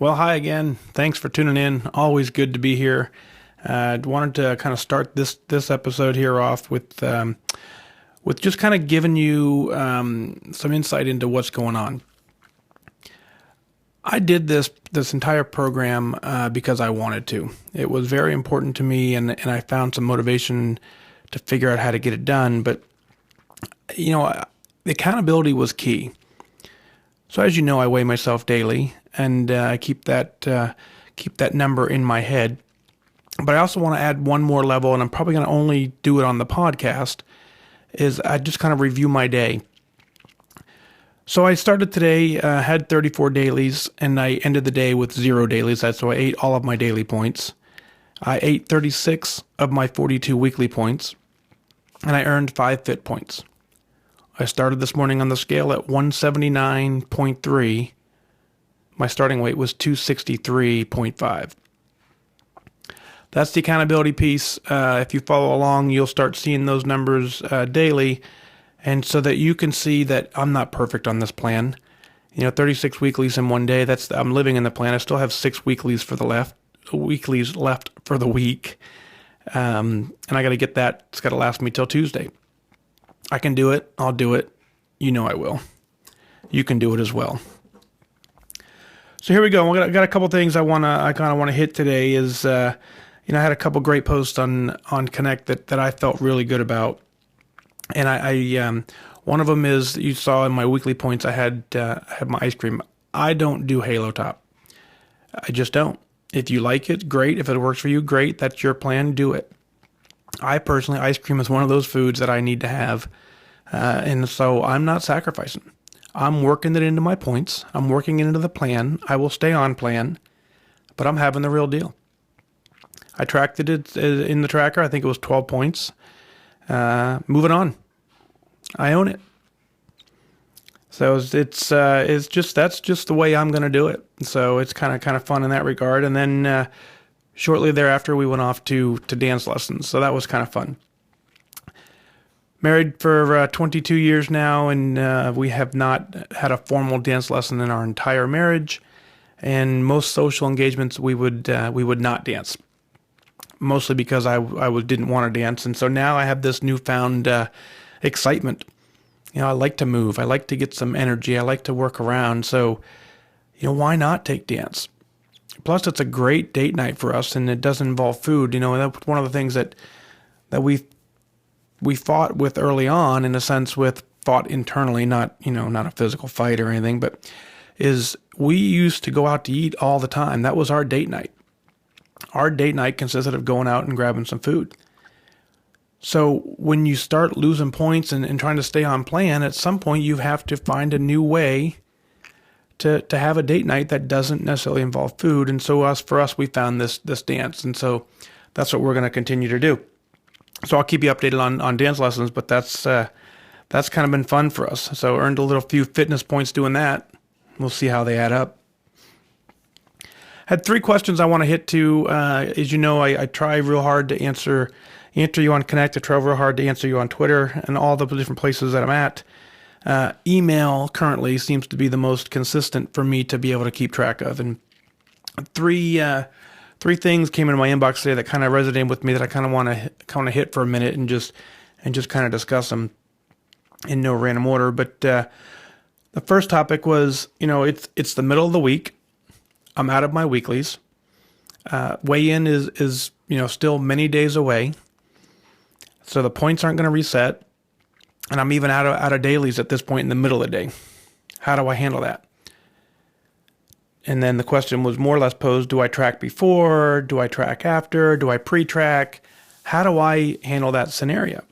Well, hi again. Thanks for tuning in. Always good to be here. I wanted to kind of start this episode here off with just kind of giving you some insight into what's going on. I did this entire program because I wanted to. It was very important to me, and I found some motivation to figure out how to get it done. But the accountability was key. So as you know, I weigh myself daily, and I keep that number in my head. But I also want to add one more level, and I'm probably going to only do it on the podcast, is I just kind of review my day. So I started today, had 34 dailies, and I ended the day with 0 dailies. So I ate all of my daily points. I ate 36 of my 42 weekly points, and I earned 5 fit points. I started this morning on the scale at 179.3. My starting weight was 263.5. That's the accountability piece. If you follow along, you'll start seeing those numbers daily, and so that you can see that I'm not perfect on this plan. 36 weeklies in one day. I'm living in the plan. I still have 6 weeklies left for the week, and I got to get that. It's got to last me till Tuesday. I can do it. I'll do it. I will. You can do it as well. So here we go. I got a couple things I kind of want to hit today. Is I had a couple great posts on Connect that I felt really good about, and I one of them is, you saw in my weekly points, I had my ice cream. I don't do Halo Top. I just don't. If you like it, great. If it works for you, great. That's your plan. Do it. I personally, ice cream is one of those foods that I need to have, and so I'm not sacrificing. I'm working it into my points. I'm working it into the plan. I will stay on plan, but I'm having the real deal. I tracked it in the tracker. I think it was 12 points. Moving on. I own it. So that's just the way I'm going to do it. So it's kind of fun in that regard. And then shortly thereafter, we went off to dance lessons. So that was kind of fun. Married for 22 years now, and we have not had a formal dance lesson in our entire marriage. And most social engagements, we would not dance, mostly because I didn't want to dance. And so now I have this newfound excitement. I like to move. I like to get some energy. I like to work around. So, why not take dance? Plus, it's a great date night for us, and it doesn't involve food. That's one of the things that we fought with early on, in a sense, fought internally, not a physical fight or anything, but is we used to go out to eat all the time. That was our date night. Our date night consisted of going out and grabbing some food. So when you start losing points and trying to stay on plan, at some point you have to find a new way to have a date night that doesn't necessarily involve food. And so for us, we found this dance. And so that's what we're going to continue to do. So I'll keep you updated on dance lessons, but that's kind of been fun for us. So earned a few fitness points doing that. We'll see how they add up. Had 3 questions I want to hit to. As you know, I try real hard to answer you on Connect. I try real hard to answer you on Twitter and all the different places that I'm at. Email currently seems to be the most consistent for me to be able to keep track of. And three things came into my inbox today that kind of resonated with me that I kind of want to hit for a minute and just kind of discuss them in no random order. But the first topic was, it's the middle of the week. I'm out of my weeklies. Weigh-in is still many days away. So the points aren't going to reset. And I'm even out of dailies at this point in the middle of the day. How do I handle that? And then the question was more or less posed, do I track before? Do I track after? Do I pre-track? How do I handle that scenario?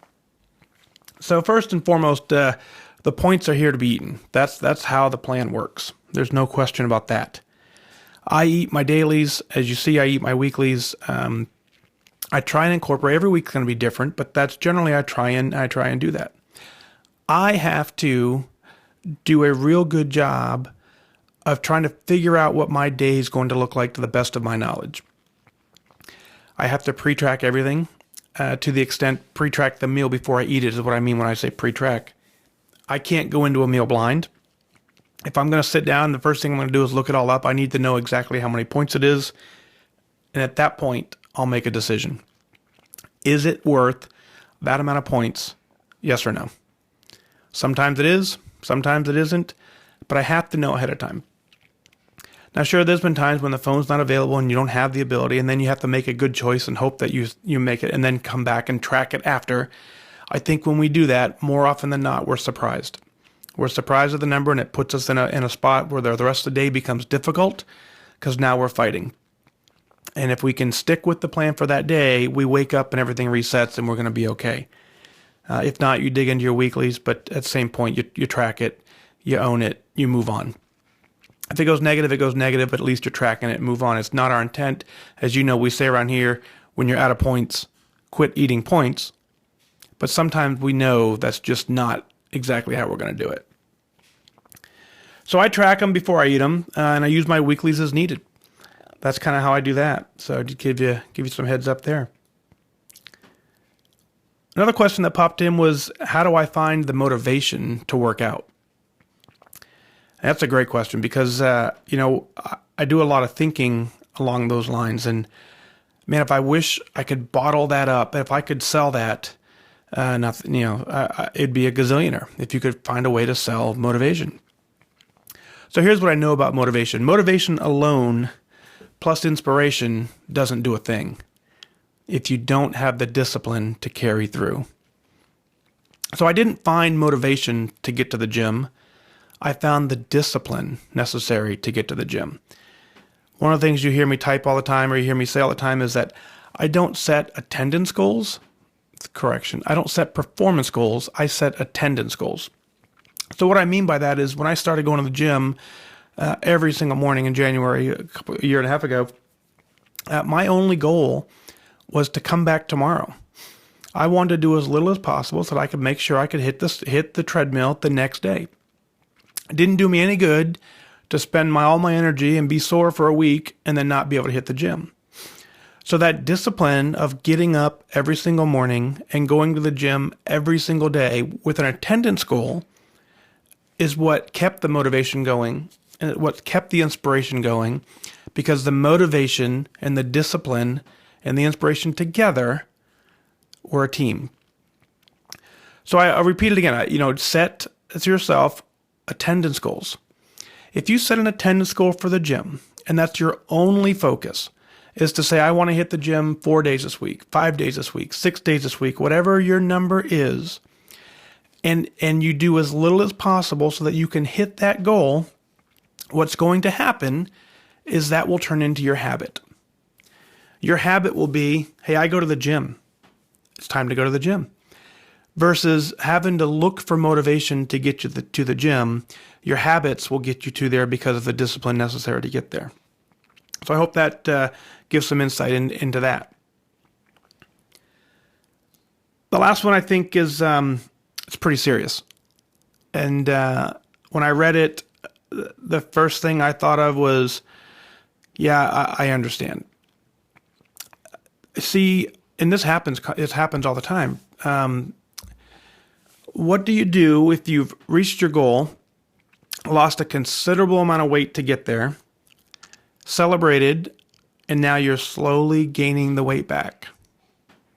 So first and foremost, the points are here to be eaten. That's how the plan works. There's no question about that. I eat my dailies. As you see, I eat my weeklies. I try and incorporate. Every week's going to be different, but that's generally I try and do that. I have to do a real good job of trying to figure out what my day is going to look like to the best of my knowledge. I have to pre-track everything to the extent pre-track the meal before I eat it is what I mean when I say pre-track. I can't go into a meal blind. If I'm going to sit down, the first thing I'm going to do is look it all up. I need to know exactly how many points it is. And at that point, I'll make a decision. Is it worth that amount of points? Yes or no? Sometimes it is, sometimes it isn't, but I have to know ahead of time. Now, sure, there's been times when the phone's not available and you don't have the ability, and then you have to make a good choice and hope that you make it and then come back and track it after. I think when we do that, more often than not, we're surprised. We're surprised at the number, and it puts us in a spot where the rest of the day becomes difficult because now we're fighting. And if we can stick with the plan for that day, we wake up and everything resets and we're going to be okay. If not, you dig into your weeklies, but at the same point, you track it, you own it, you move on. If it goes negative, it goes negative, but at least you're tracking it and move on. It's not our intent. As you know, we say around here, when you're out of points, quit eating points. But sometimes we know that's just not exactly how we're going to do it. So I track them before I eat them, and I use my weeklies as needed. That's kind of how I do that. So to give you some heads up there. Another question that popped in was, how do I find the motivation to work out? That's a great question because, I do a lot of thinking along those lines. And man, if I wish I could bottle that up, if I could sell that, it'd be a gazillionaire if you could find a way to sell motivation. So here's what I know about motivation. Motivation alone plus inspiration doesn't do a thing if you don't have the discipline to carry through. So I didn't find motivation to get to the gym. I found the discipline necessary to get to the gym. One of the things you hear me type all the time or you hear me say all the time is that I don't set attendance goals. Correction. I don't set performance goals. I set attendance goals. So what I mean by that is when I started going to the gym every single morning in January, a year and a half ago, my only goal was to come back tomorrow. I wanted to do as little as possible so that I could make sure I could hit the treadmill the next day. It didn't do me any good to spend all my energy and be sore for a week and then not be able to hit the gym. So that discipline of getting up every single morning and going to the gym every single day with an attendance goal is what kept the motivation going and what kept the inspiration going, because the motivation and the discipline and the inspiration together were a team. So I'll repeat it again. Set to yourself attendance goals. If you set an attendance goal for the gym, and that's your only focus, is to say, I want to hit the gym 4 days this week, 5 days this week, 6 days this week, whatever your number is, and you do as little as possible so that you can hit that goal, what's going to happen is that will turn into your habit. Your habit will be, hey, I go to the gym. It's time to go to the gym. Versus having to look for motivation to get you to the gym, your habits will get you to there because of the discipline necessary to get there. So I hope that gives some insight into that. The last one I think is it's pretty serious. And when I read it, the first thing I thought of was, yeah, I understand. See, and it happens all the time. What do you do if you've reached your goal, lost a considerable amount of weight to get there, celebrated, and now you're slowly gaining the weight back?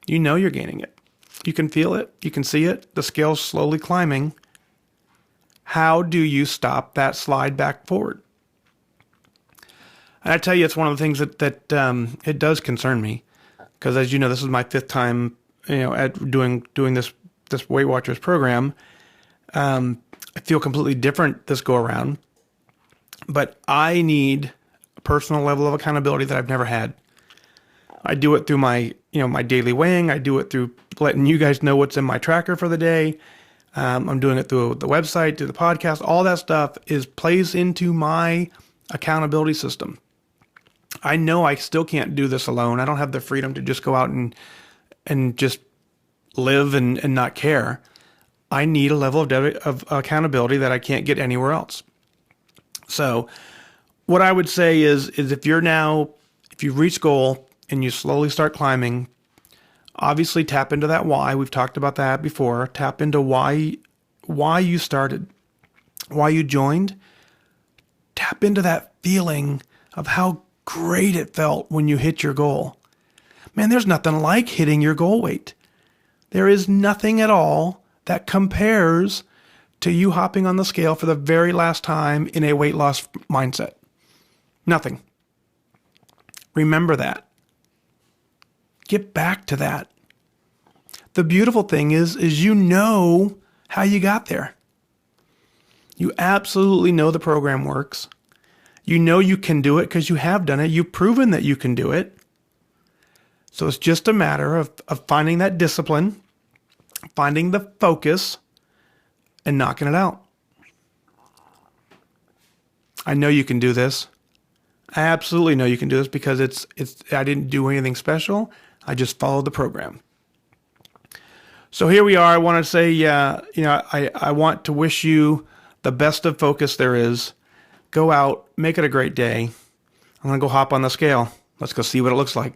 You know you're gaining it. You can feel it. You can see it. The scale's slowly climbing. How do you stop that slide back forward? And I tell you, it's one of the things that it does concern me, because as you know, this is my 5th time, at doing this Weight Watchers program. I feel completely different this go around, but I need a personal level of accountability that I've never had. I do it through my daily weighing. I do it through letting you guys know what's in my tracker for the day. I'm doing it through the website, through the podcast. All that stuff plays into my accountability system. I know I still can't do this alone. I don't have the freedom to just go out and just live and not care. I need a level of accountability that I can't get anywhere else. So what I would say is if you've reached goal and you slowly start climbing, obviously tap into that why. We've talked about that before. Tap into why you started, why you joined, tap into that feeling of how great it felt when you hit your goal. Man, there's nothing like hitting your goal weight. There is nothing at all that compares to you hopping on the scale for the very last time in a weight loss mindset. Nothing. Remember that. Get back to that. The beautiful thing is you know how you got there. You absolutely know the program works. You know you can do it because you have done it. You've proven that you can do it. So it's just a matter of finding that discipline, finding the focus, and knocking it out. I know you can do this. I absolutely know you can do this because I didn't do anything special. I just followed the program. So here we are. I want to say, I want to wish you the best of focus there is. Go out, make it a great day. I'm going to go hop on the scale. Let's go see what it looks like.